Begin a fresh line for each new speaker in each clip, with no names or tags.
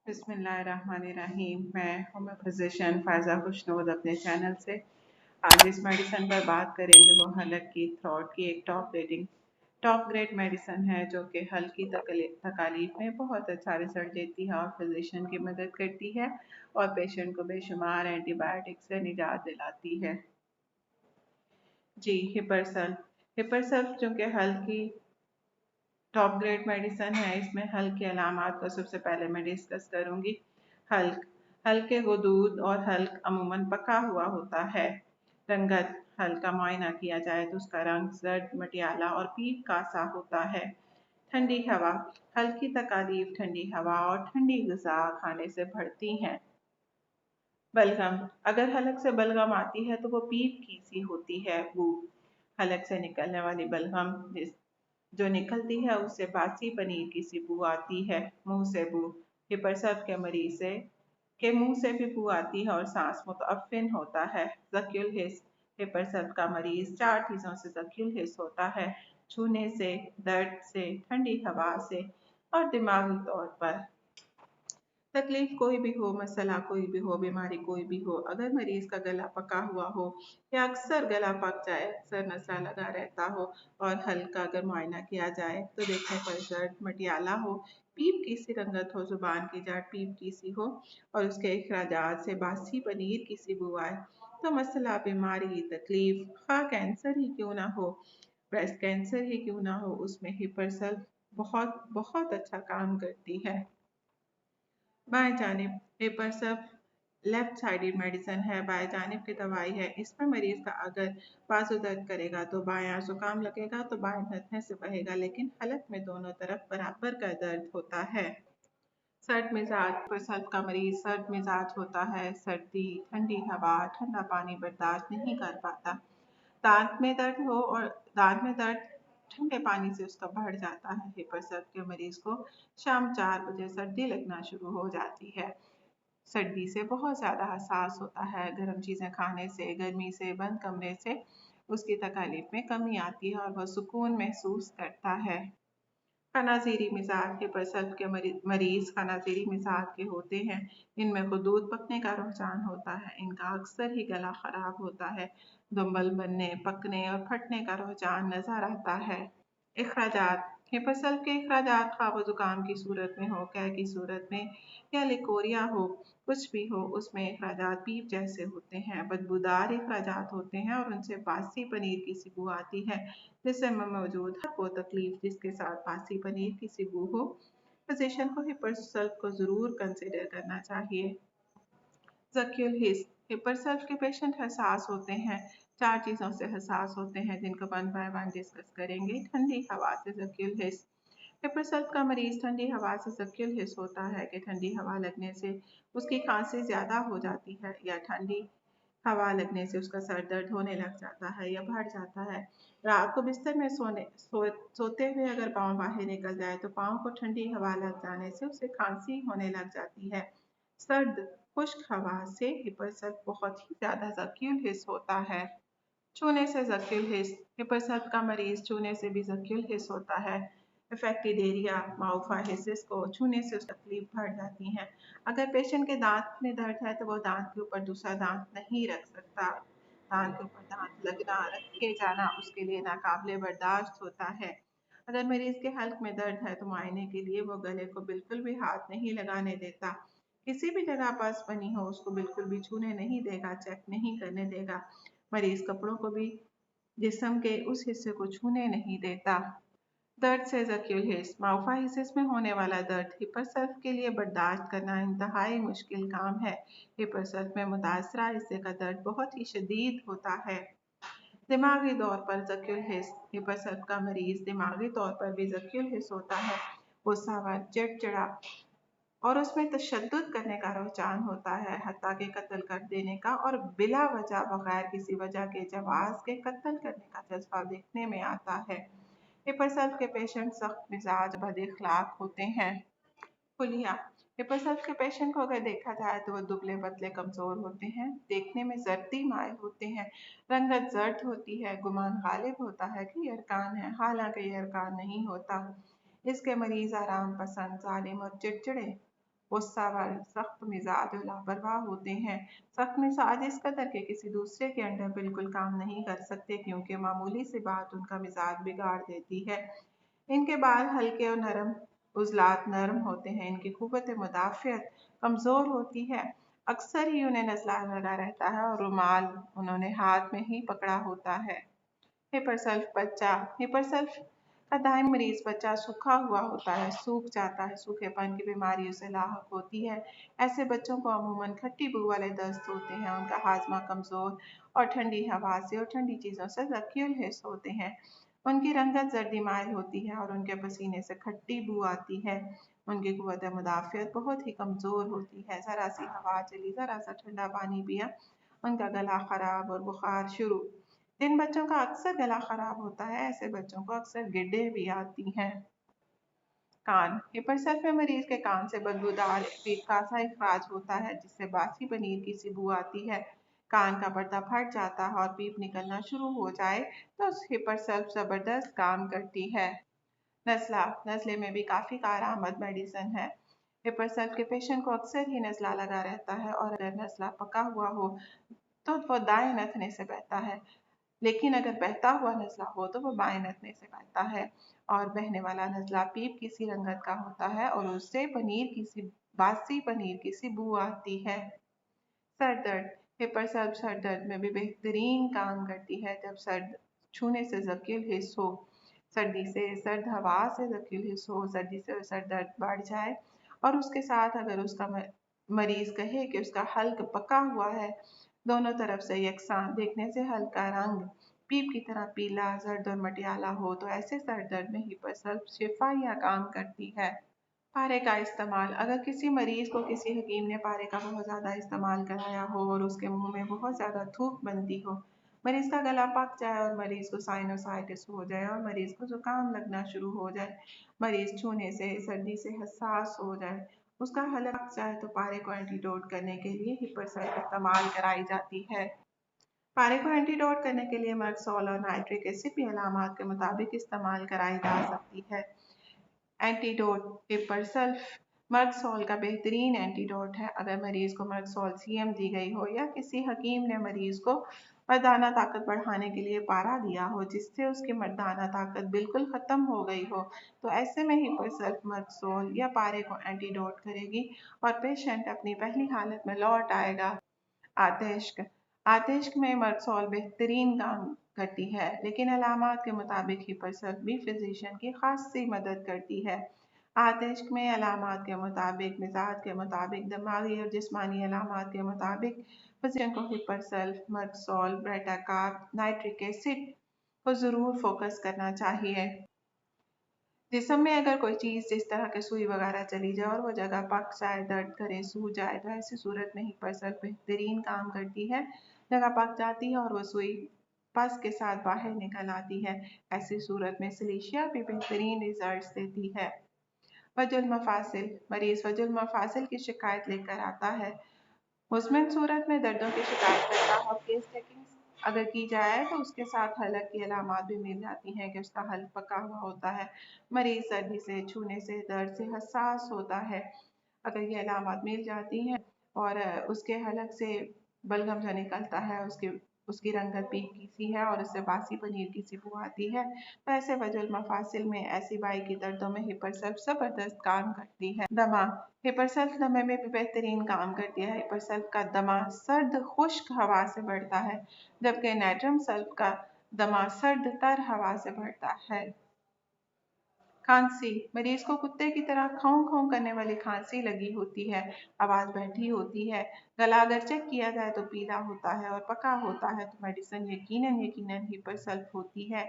बिस्मिल्लाहिर्रहमानिर्रहीम। मैं हूँ फिजिशियन फायजा खुशनूद अपने चैनल से। आज इस मेडिसिन पर बात करेंगे वो हलक की थ्रॉट की एक टॉप ग्रेड मेडिसिन है जो कि हल्की तकालीफ में बहुत अच्छा रिजल्ट देती है और फिजिशियन की मदद करती है और पेशेंट को बेशुमार एंटीबायोटिक से निजात दिलाती है। जी, हिपरसल चूँकि हल्की टॉप ग्रेड मेडिसिन है, इसमें हल्क के अलामात को सबसे पहले मैं डिस्कस करूंगी। हल्क हल्के गुदूद और हल्क अमूमन पका हुआ होता है। रंगत हल्क का मुआयना किया जाए तो उसका रंग जर्द मटियाला और पीप का सा होता है। ठंडी हवा हल्की तकालीफ ठंडी हवा और ठंडी गज़ा खाने से बढ़ती हैं। बलगम अगर हलक से बलगम आती है तो वो पीप की सी होती है। बू हलक से निकलने वाली बलगम जो निकलती है उससे बासी पनीर की सी बू आती है। मुंह से बू हिपरसप के मरीज से के मुंह से भी बू आती है और सांस मुतअफ़्फ़िन होता है। ज़क्युल हिस हिपरसप का मरीज 4 चीज़ों से ज़क्युल हिस होता है: छूने से, दर्द से, ठंडी हवा से और दिमागी तौर पर। तकलीफ कोई भी हो, मसला कोई भी हो, बीमारी कोई भी हो, अगर मरीज का गला पका हुआ हो या अक्सर गला पक जाए, अक्सर नशा लगा रहता हो और हल्का अगर मुआयना किया जाए तो देखने पर दर्द मटियाला हो, पीप की सी रंगत हो, जुबान की जाट पीप की सी हो और उसके अखराजात से बासी पनीर की सी बू आए, तो मसला बीमारी तकलीफ खा कैंसर ही क्यों ना हो, ब्रेस्ट कैंसर ही क्यों ना हो, उसमें हिपरसल बहुत बहुत अच्छा काम करती है। बाएं जानिब हिपरसप लेफ्ट साइडेड मेडिसिन है, बाएं जानिब की दवाई है। इसमें मरीज का अगर बाजू दर्द करेगा तो बायां, जुकाम लगेगा तो बाएं धंसने से बहेगा, लेकिन हलक में दोनों तरफ बराबर का दर्द होता है। सर्द मिजाज हिपरसप का मरीज सर्द मिजाज होता है। सर्दी, ठंडी हवा, ठंडा पानी बर्दाश्त नहीं कर पाता। दांत में दर्द हो और दांत में दर्द ठंडे पानी से उसका बढ़ जाता है। हिपरसप के मरीज को शाम 4 बजे सर्दी लगना शुरू हो जाती है। सर्दी से बहुत ज़्यादा हसास होता है। गर्म चीज़ें खाने से, गर्मी से, बंद कमरे से उसकी तकालीफ में कमी आती है और वह सुकून महसूस करता है। खानाज़ीरी मिजाज हिपरसप के मरीज खानाज़ीरी मिजाज के होते हैं। इनमें खुदूद पकने का रुझान होता है। इनका अक्सर ही गला खराब होता है। दुम्बल बनने, पकने और फटने का रुझान नजर आता है। अखराजात हिपरसल्फ के अखराजात खा व जुकाम की सूरत में हो, कैं की सूरत में या लिकोरिया हो, कुछ भी हो, उसमें अखराजात पीप जैसे होते हैं। बदबूदार अखराजात होते हैं और उनसे बासी पनीर की सी बू आती है। जिस्म में मौजूद हर वो तकलीफ जिसके साथ बासी पनीर की सी बू हो, फिजिशियन को हिपरसल्फ को ज़रूर कंसिडर करना चाहिए। ज़क्युल हिस हिपरसल्फ के पेशेंट हसास होते हैं। 4 चीज़ों से हसास होते हैं जिनको वन बाय वन डिस्कस करेंगे। ठंडी हवा से ज़क्युल हिस हिपरसल्फ का मरीज ठंडी हवा से ज़क्युल हिस होता है कि ठंडी हवा लगने से उसकी खांसी ज़्यादा हो जाती है या ठंडी हवा लगने से उसका सर दर्द होने लग जाता है या बढ़ जाता है। रात को बिस्तर में सोते हुए अगर पाँव बाहर निकल जाए तो पाँव को ठंडी हवा लग जाने से उसे खांसी होने लग जाती है। सर्द खुश्क हवा से हिपरसल्फ बहुत ही ज़्यादा ज़क्युल हिस होता है। छूने से ज़क्युल हिस हिपरसल्फ का मरीज छूने से भी ज़क्युल हिस होता है। अफेक्टेड एरिया माउफाइसिस को छूने से तकलीफ बढ़ जाती है। अगर पेशेंट के दांत में दर्द है तो वो दांत के ऊपर दूसरा दांत नहीं रख सकता। दांत के ऊपर दांत लगना, रखे जाना उसके लिए नाकाबिले बर्दाश्त होता है। अगर मरीज के हल्क में दर्द है तो मुआयने के लिए वो गले को बिल्कुल भी हाथ नहीं लगाने देता। किसी भी जगह पस बनी हो उसको बिल्कुल भी छूने नहीं देगा, चेक नहीं करने देगा। मरीज कपड़ों को भी जिस्म के उस हिस्से को छूने नहीं देता। दर्द से ज़क्युल हिस माउफाइसिस में होने वाला दर्द हिपरसल्फ के लिए बर्दाश्त करना इंतहाई मुश्किल काम है। हिपरसल्फ में मुतासरा हिस्से का दर्द बहुत ही शदीद होता है। दिमागी तौर पर ज़क्युल हिस हिपरसल्फ का मरीज दिमागी तौर पर भी ज़क्युल हिस होता है। गुस्सावर, चिड़चिड़ा और उसमें तशद्दुद करने का रुझान होता है, हत्ता के कत्ल कर देने का और बिला वजह बगैर किसी वजह के जवाज के कत्ल करने का जज्बा देखने में आता है। हिपरसल्फ के पेशेंट सख्त मिजाज बद इखलाक होते हैं। खुलिया हिपरसल्फ के पेशेंट को अगर देखा जाए तो वो दुबले पतले कमज़ोर होते हैं, देखने में जर्दी माइल होते हैं, रंगत जर्द होती है, गुमान गालिब होता है कि ये अरकान है, हालांकि ये अरकान नहीं होता। इसके मरीज आराम पसंद, जालिम और चिड़चिड़े गुस्सा वाले, सख्त मिजाज और लापरवाह होते हैं। सख्त मिजाज इस कदर के किसी दूसरे के अंडर बिल्कुल काम नहीं कर सकते, क्योंकि मामूली सी बात उनका मिजाज बिगाड़ देती है। इनके बाल हल्के और नरम, उजलात नरम होते हैं। इनकी कुव्वत मुदाफ़ियत कमज़ोर होती है। अक्सर ही उन्हें नज़ला लगा रहता है और रुमाल उन्होंने हाथ में ही पकड़ा होता है। हिपरसल्फ बच्चा, हिपरसल्फ का दाइम मरीज बच्चा सूखा हुआ होता है, सूख जाता है। सूखेपन की बीमारी उसे लाहक होती है। ऐसे बच्चों को अमूमन खट्टी बू वाले दस्त होते हैं। उनका हाजमा कमज़ोर और ठंडी हवा से और ठंडी चीज़ों से ज़कील हिस्स होते हैं। उनकी रंगत जर्दी माइल होती है और उनके पसीने से खट्टी बू आती है। उनकी कुव्वत मुदाफ़ियत बहुत ही कमज़ोर होती है। ज़रा सी हवा चली, ज़रा सा ठंडा पानी पिया, उनका गला ख़राब और बुखार शुरू। जिन बच्चों का अक्सर गला ख़राब होता है, ऐसे बच्चों को अक्सर गिड्डें भी आती हैं। कान, हिपरसल्फ में मरीज के कान से बदबूदार फीका सा इखराज होता है, जिससे बासी पनीर की सी बू आती है। कान का पर्दा फट जाता है और पीप निकलना शुरू हो जाए तो हिपरसल्फ ज़बरदस्त काम करती है। नज़ला, नज़ले में भी काफ़ी कारआमद मेडिसिन है। हिपरसल्फ के पेशेंट को अक्सर ही नज़ला लगा रहता है और अगर नज़ला पका हुआ हो तो वो दाएं नथने से बहता है, लेकिन अगर बहता हुआ नज़ला हो तो वो बाएं नथने से बहता है। और बहने वाला नज़ला पीप की सी रंगत का होता है और उससे बासी पनीर की सी बू आती है। सर दर्द, हिपरसल्फ सर दर्द में भी बेहतरीन काम करती है। जब सर छूने से ज़कील हिस्स हो, सर्दी से, सर्द हवा से ज़कील हिस्स हो, सर्दी से सर दर्द बढ़ जाए और उसके साथ अगर उसका मरीज कहे कि उसका हल्क पका हुआ है, दोनों तरफ से यकसां, देखने से हल्का रंग, पीप की तरह पीला, जर्द और मटियाला हो, तो ऐसे सर दर्द में हिपरसल्फ शिफाइया काम करती है। पारे का इस्तेमाल, अगर किसी मरीज को किसी हकीम ने पारे का बहुत ज़्यादा इस्तेमाल कराया हो और उसके मुंह में बहुत ज़्यादा थूक बनती हो, मरीज का गला पक जाए और मरीज को साइनोसाइटिस हो जाए और मरीज को जुकाम लगना शुरू हो जाए, मरीज छूने से, सर्दी से हसास हो जाए, उसका हलक पक जाए, तो पारे को एंटीडोट करने के लिए हिपरसल्फ इस्तेमाल कराई जाती है। पारे को एंटीडोट करने के लिए मर्कसोल और नाइट्रिक एसिड भी अलामात के मुताबिक इस्तेमाल कराई जा सकती है। एंटीडोट, हिपरसल्फ मर्कसोल का बेहतरीन एंटीडोट है। अगर मरीज को मर्कसोल सीएम दी गई हो या किसी हकीम ने मरीज को मर्दाना ताकत बढ़ाने के लिए पारा दिया हो जिससे उसकी मर्दाना ताकत बिल्कुल ख़त्म हो गई हो, तो ऐसे में हिपरसल्फ मर्कसोल या पारे को एंटीडोट करेगी और पेशेंट अपनी पहली हालत में लौट आएगा। आतिश्क, आतिश्क में मर्कसोल बेहतरीन काम करती है, लेकिन अलामात के मुताबिक हिपरसल्फ भी फिजिशियन की खासी मदद करती है। आतिश्क में अलामात के मुताबिक, मिजाज के मुताबिक, दिमागी और जिस्मानी अलामात के मुताबिक फिजिशियन को हिपरसल्फ, मर्कसोल, ब्रेटाकार्ब, नाइट्रिक एसिड को ज़रूर फोकस करना चाहिए। जिस्म में अगर कोई चीज़ जिस तरह के सुई वगैरह चली जाए और वो जगह पक जाए, दर्द करे, सूज जाए, तो ऐसी सूरत में हिपरसल्फ बेहतरीन काम करती है। जगह पक जाती है और वो सुई पस के साथ बाहर निकल आती है। ऐसी सूरत में सिलिशिया भी बेहतरीन रिजल्ट्स देती है। वजुल मफासिल, मरीज वजुल मफासिल की शिकायत लेकर आता है। मुज़मिन सूरत में दर्दों की शिकायत करता है और केस टेकिंग अगर की जाए तो उसके साथ हलक की अलामात भी मिल जाती हैं कि उसका हल्क पका हुआ होता है, मरीज सर्दी से, छूने से, दर्द से हसास होता है। अगर ये अलामात मिल जाती हैं और उसके हलक से बलगम जो निकलता है उसकी रंगत पीक की सी है और उससे बासी पनीर की सी बू आती है, तो ऐसे वजुल मफासिल में ऐसी बाई की दर्दों में हिपरसल्फ ज़बरदस्त काम करती है। दमा, हिपरसल्फ दमे में भी बेहतरीन काम करती है। हिपरसल्फ का दमा सर्द खुश्क हवा से बढ़ता है, जबकि नाइट्रम सल्फ का दमा सर्द तर हवा से बढ़ता है। खांसी, मरीज को कुत्ते की तरह खौं खौं करने वाली खांसी लगी होती है, आवाज बैठी होती है, गला अगर चेक किया जाए तो पीला होता है और पका होता है, तो मेडिसिन यकीनन यकीनन हिपरसल्फ होती है।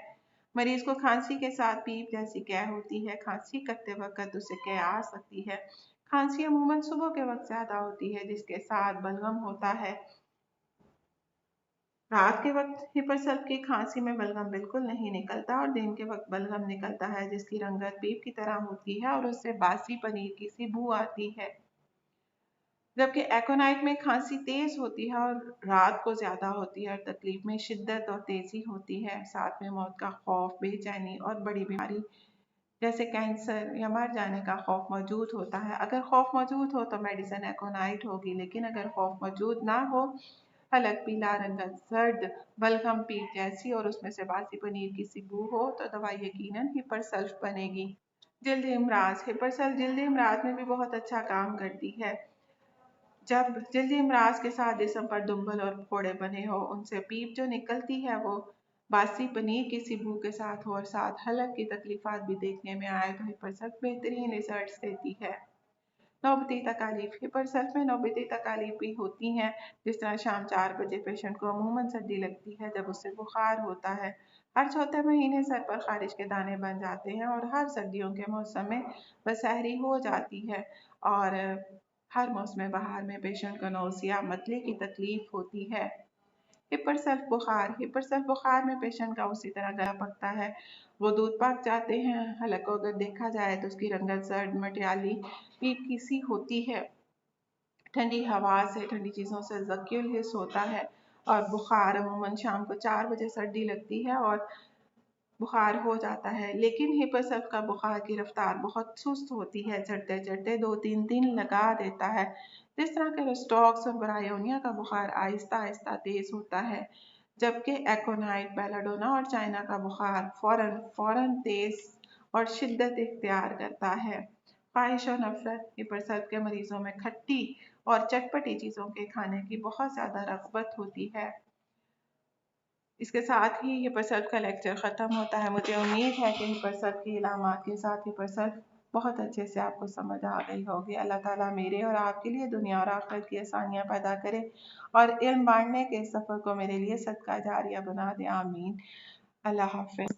मरीज को खांसी के साथ पीप जैसी कै होती है, खांसी करते वक्त उसे कै आ सकती है। खांसी अमूमन सुबह के वक्त ज्यादा होती है जिसके साथ बलगम होता है। रात के वक्त हिपरसल्फ की खांसी में बलगम बिल्कुल नहीं निकलता और दिन के वक्त बलगम निकलता है जिसकी रंगत पीप की तरह होती है और उससे बासी पनीर की सी बू आती है। जबकि एकोनाइट में खांसी तेज होती है और रात को ज्यादा होती है और तकलीफ में शिद्दत और तेजी होती है, साथ में मौत का खौफ, बेचैनी और बड़ी बीमारी جیسے کینسر یا مر جانے کا خوف موجود ہوتا ہے۔ اگر خوف موجود ہو تو میڈیسن ایکونائٹ ہوگی، لیکن اگر خوف موجود نہ ہو، حلق پیلا، رنگت زرد، بلغم پیٹ جیسی اور اس میں سے باسی پنیر کی سی بو ہو تو دوائی یقیناً ہپر سلف بنے گی۔ جلدی امراض، ہپر سلف جلدی امراض میں بھی بہت اچھا کام کرتی ہے۔ جب جلدی امراض کے ساتھ جسم پر دمبل اور پھوڑے بنے ہو، ان سے پیپ جو نکلتی ہے وہ باسی پنیر کی سی بو کے ساتھ ہو اور ساتھ حلق کی تکلیفات بھی دیکھنے میں آئے تو ہپر سلف بہترین ریزلٹس دیتی ہے۔ نوبتی تکالیف، ہپر سلف میں نوبتی تکالیف بھی ہوتی ہیں، جس طرح شام 4 بجے پیشنٹ کو عموماً سردی لگتی ہے جب اس سے بخار ہوتا ہے۔ ہر چوتھے مہینے سر پر خارش کے دانے بن جاتے ہیں اور ہر سردیوں کے موسم میں بسہری ہو جاتی ہے، اور ہر موسم بہار میں پیشنٹ کو نوزیا متلے کی تکلیف ہوتی ہے۔ ہپر سلف بخار، ہپر سلف بخار میں پیشنٹ کا اسی طرح گلا پکتا ہے، وہ دودھ پک جاتے ہیں۔ حلق کو اگر دیکھا جائے تو اس کی رنگت زرد مٹیالی پیپ کی سی ہوتی ہے۔ ٹھنڈی ہوا سے، ٹھنڈی چیزوں سے زکیول حس ہوتا ہے اور بخار عموماً شام کو 4 بجے سردی لگتی ہے اور بخار ہو جاتا ہے، لیکن ہپر سلف کا بخار کی رفتار بہت سست ہوتی ہے، چڑھتے چڑھتے 2-3 دن لگا دیتا ہے، جس طرح کہ رسٹاکس اور برایونیا کا بخار آہستہ آہستہ تیز ہوتا ہے، جبکہ ایکونائٹ، بیلاڈونا اور چائنا کا بخار فوراً تیز اور شدت اختیار کرتا ہے۔ خواہش اور نفرت، ہپر سلف کے مریضوں میں کھٹی اور چٹپٹی چیزوں کے کھانے کی بہت زیادہ رغبت ہوتی ہے۔ اس کے ساتھ ہی ہپر سلف کا لیکچر ختم ہوتا ہے۔ مجھے امید ہے کہ ہپر سلف کی علامات کے ساتھ ہپر سلف بہت اچھے سے آپ کو سمجھ آ گئی ہوگی۔ اللہ تعالیٰ میرے اور آپ کے لیے دنیا اور آخرت کی آسانیاں پیدا کرے اور علم بانٹنے کے سفر کو میرے لیے صدقہ جاریہ بنا دے، آمین۔ اللہ حافظ۔